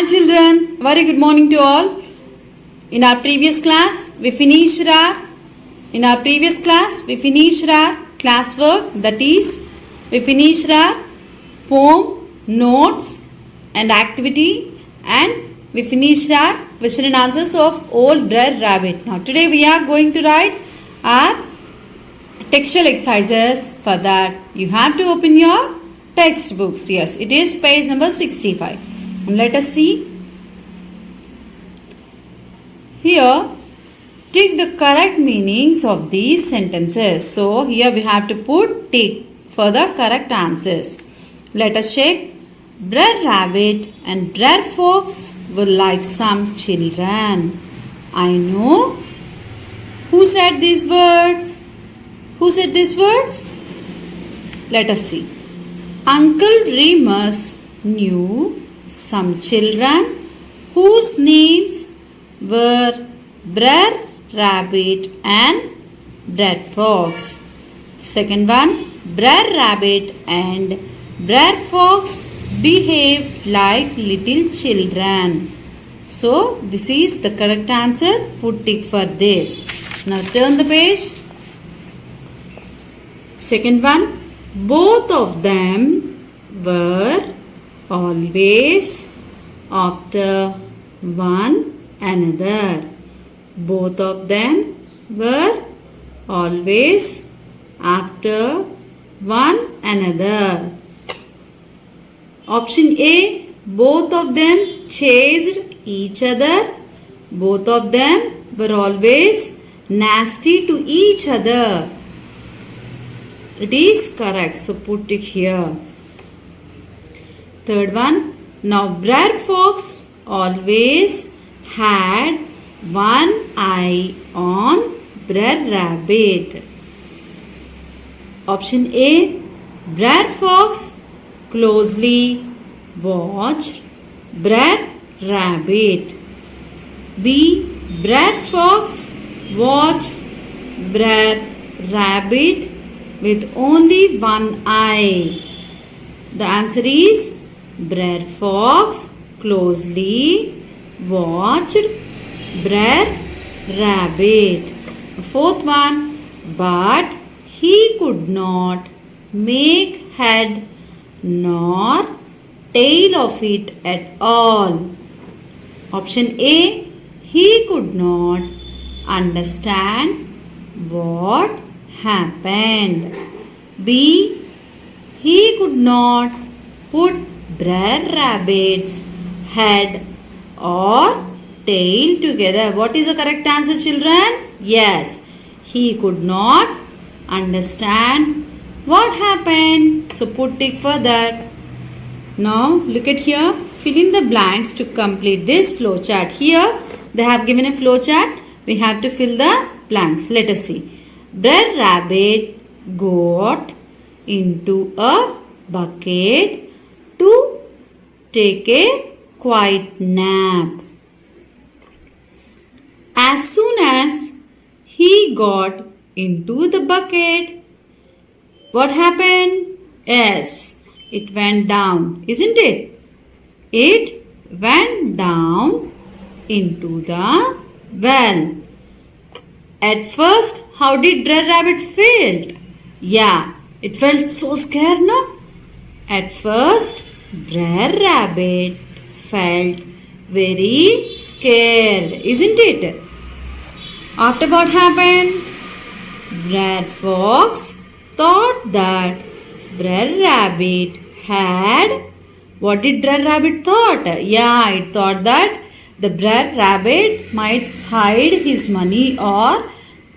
Hi children, very good morning to all. In our previous class, we finished our classwork, that is, we finished our poem, notes and activity, and we finished our question and answers of Old Brer Rabbit. Now today we are going to write our textual exercises. For that you have to open your textbooks. Yes, it is page number 65. And let us see. Here, tick the correct meanings of these sentences. So, here we have to put tick for the correct answers. Let us check. Brer Rabbit and Brer Fox were like some children. I know. Who said these words? Who said these words? Let us see. Uncle Remus knew some children whose names were Brer Rabbit and Brer Fox. Second one, Brer Rabbit and Brer Fox behaved like little children. So, this is the correct answer. Put tick for this. Now, turn the page. Second one, both of them were always after one another. Both of them were always after one another. Option A, both of them chased each other. Both of them were always nasty to each other. It is correct, so put it here. Third one, now Brer Fox always had one eye on Brer Rabbit. Option A, Brer Fox closely watched Brer Rabbit. B, Brer Fox watched Brer Rabbit with only one eye. The answer is Brer Fox closely watched Brer Rabbit. Fourth one, but he could not make head nor tail of it at all. Option A, he could not understand what happened. B, he could not put Brer Rabbit's head or tail together. What is the correct answer, children? Yes, he could not understand what happened. So put tick for that. Now look at here. Fill in the blanks to complete this flowchart. Here they have given a flowchart. We have to fill the blanks. Let us see. Brer Rabbit got into a bucket to take a quiet nap. As soon as he got into the bucket, what happened? Yes, it went down, isn't it? It went down into the well. At first, how did Brer Rabbit feel? Yeah, it felt so scared, no? At first, Brer Rabbit felt very scared, isn't it? After what happened? Brer Fox thought that Brer Rabbit had... What did Brer Rabbit thought? Yeah, it thought that the Brer Rabbit might hide his money or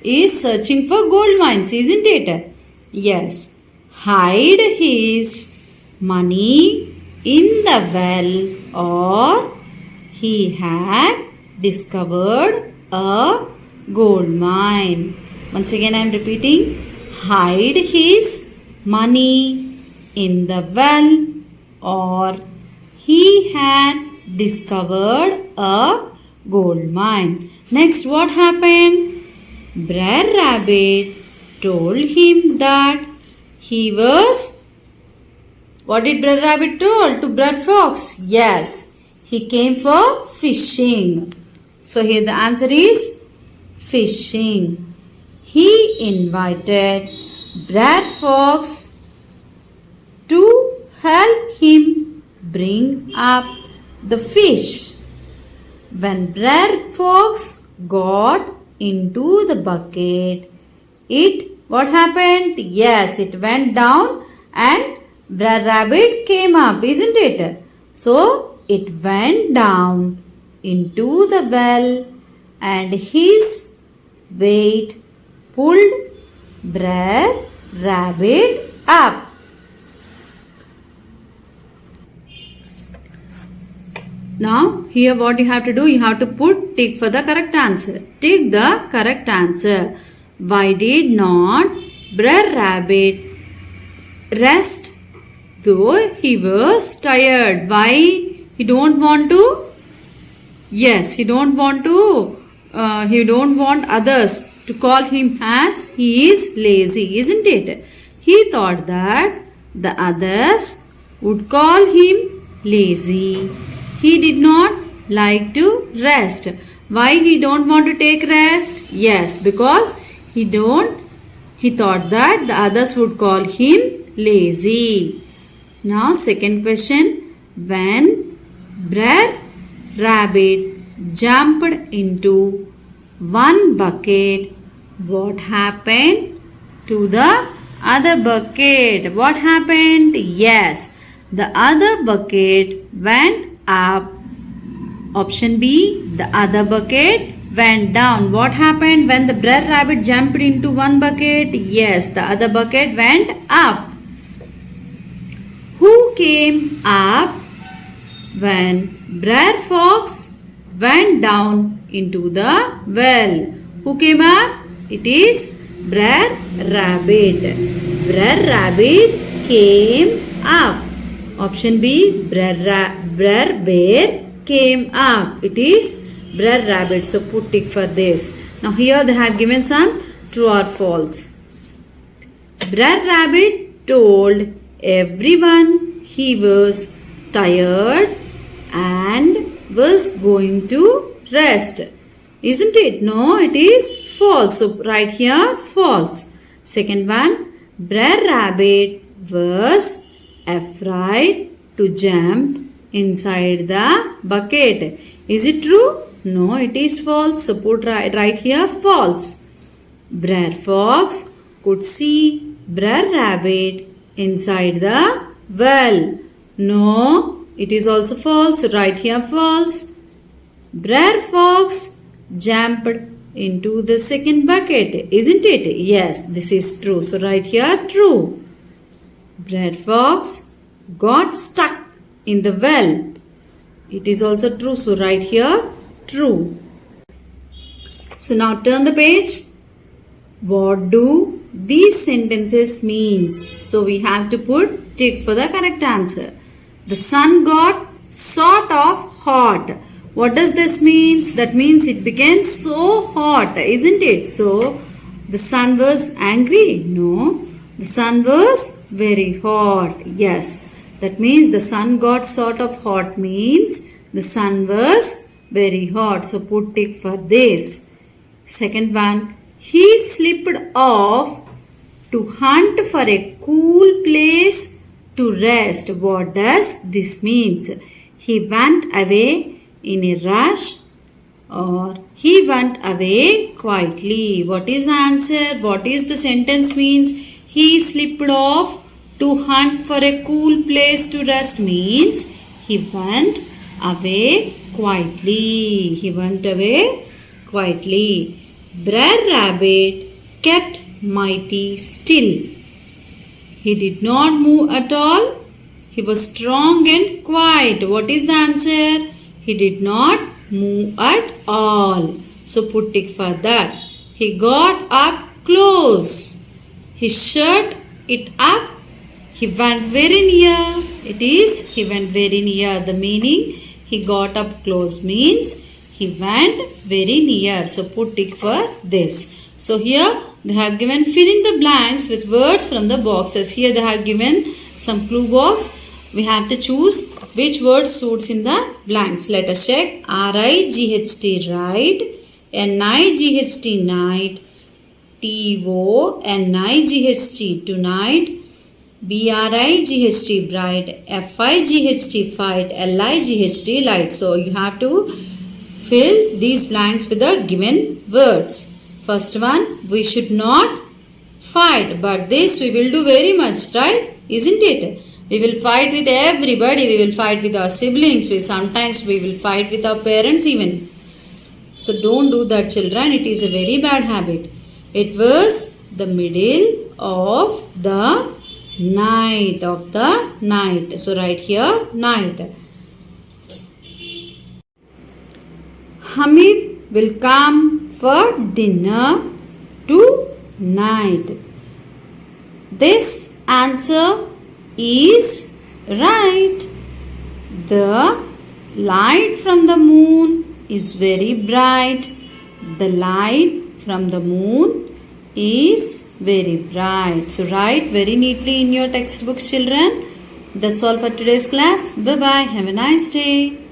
is searching for gold mines, isn't it? Yes, hide his money in the well, or he had discovered a gold mine. Once again I am repeating, hide his money in the well, or he had discovered a gold mine. Next, what happened? Brer Rabbit told him that he was... What did Brer Rabbit told to Brer Fox? Yes, He came for fishing. So here the answer is fishing. He invited Brer Fox to help him bring up the fish. When Brer Fox got into the bucket, what happened? Yes, it went down and Brer Rabbit came up, isn't it? So it went down into the well and his weight pulled Brer Rabbit up. Now here what you have to do, you have to put tick for the correct answer. Tick the correct answer. Why did not Brer Rabbit rest though he was tired? Why he don't want to? Yes, he don't want others to call him as he is lazy, isn't it? He thought that the others would call him lazy. He did not like to rest. Why he don't want to take rest? Yes, because he thought that the others would call him lazy. Now second question. When Brer Rabbit jumped into one bucket, what happened to the other bucket? What happened? Yes, the other bucket went up. Option B, the other bucket went down. What happened when the Brer Rabbit jumped into one bucket? Yes, the other bucket went up. Who came up when Brer Fox went down into the well? Who came up? It is Brer Rabbit. Brer Rabbit came up. Option B, Brer Bear came up. It is Brer Rabbit. So put tick for this. Now here they have given some true or false. Brer Rabbit told everyone he was tired and was going to rest. Isn't it? No, it is false. So right here false. Second one, Brer Rabbit was afraid to jump inside the bucket. Is it true? No, it is false. So put right here false. Brer Fox could see Brer Rabbit inside the well. No, it is also false. Right here false. Brer Fox jumped into the second bucket. Isn't it? Yes, this is true. So right here true. Brer Fox got stuck in the well. It is also true. So right here true. So now turn the page. What do these sentences means? So we have to put tick for the correct answer. The sun got sort of hot. What does this means? That means it became so hot, isn't it? So the sun was angry? No. The sun was very hot. Yes. That means the sun got sort of hot means the sun was very hot. So put tick for this. Second one. He slipped off to hunt for a cool place to rest. What does this means? He went away in a rush or he went away quietly. What is the answer? What is the sentence means? He slipped off to hunt for a cool place to rest means he went away quietly. He went away quietly. Brer Rabbit kept mighty still. He did not move at all. He was strong and quiet. What is the answer? He did not move at all. So put tick for that. He got up close. He shut it up. He went very near. It is he went very near. The meaning he got up close means he went very near. So put tick for this. So here they have given fill in the blanks with words from the boxes. Here they have given some clue box. We have to choose Which word suits in the blanks? Let us check. R-I-G-H-T, right. N-I-G-H-T, night. T-O-N-I-G-H-T, tonight. B-R-I-G-H-T, bright. F-I-G-H-T, fight. L-I-G-H-T, light. So you have to fill these blanks with the given words. First one, we should not fight, but this we will do very much, right? Isn't it? We will fight with everybody. We will fight with our siblings. Sometimes we will fight with our parents even. So don't do that, children. It is a very bad habit. It was the middle of the night. So write here night. Hamid will come for dinner tonight. This answer is right. The light from the moon is very bright. The light from the moon is very bright. So write very neatly in your textbooks, children. That's all for today's class. Bye bye. Have a nice day.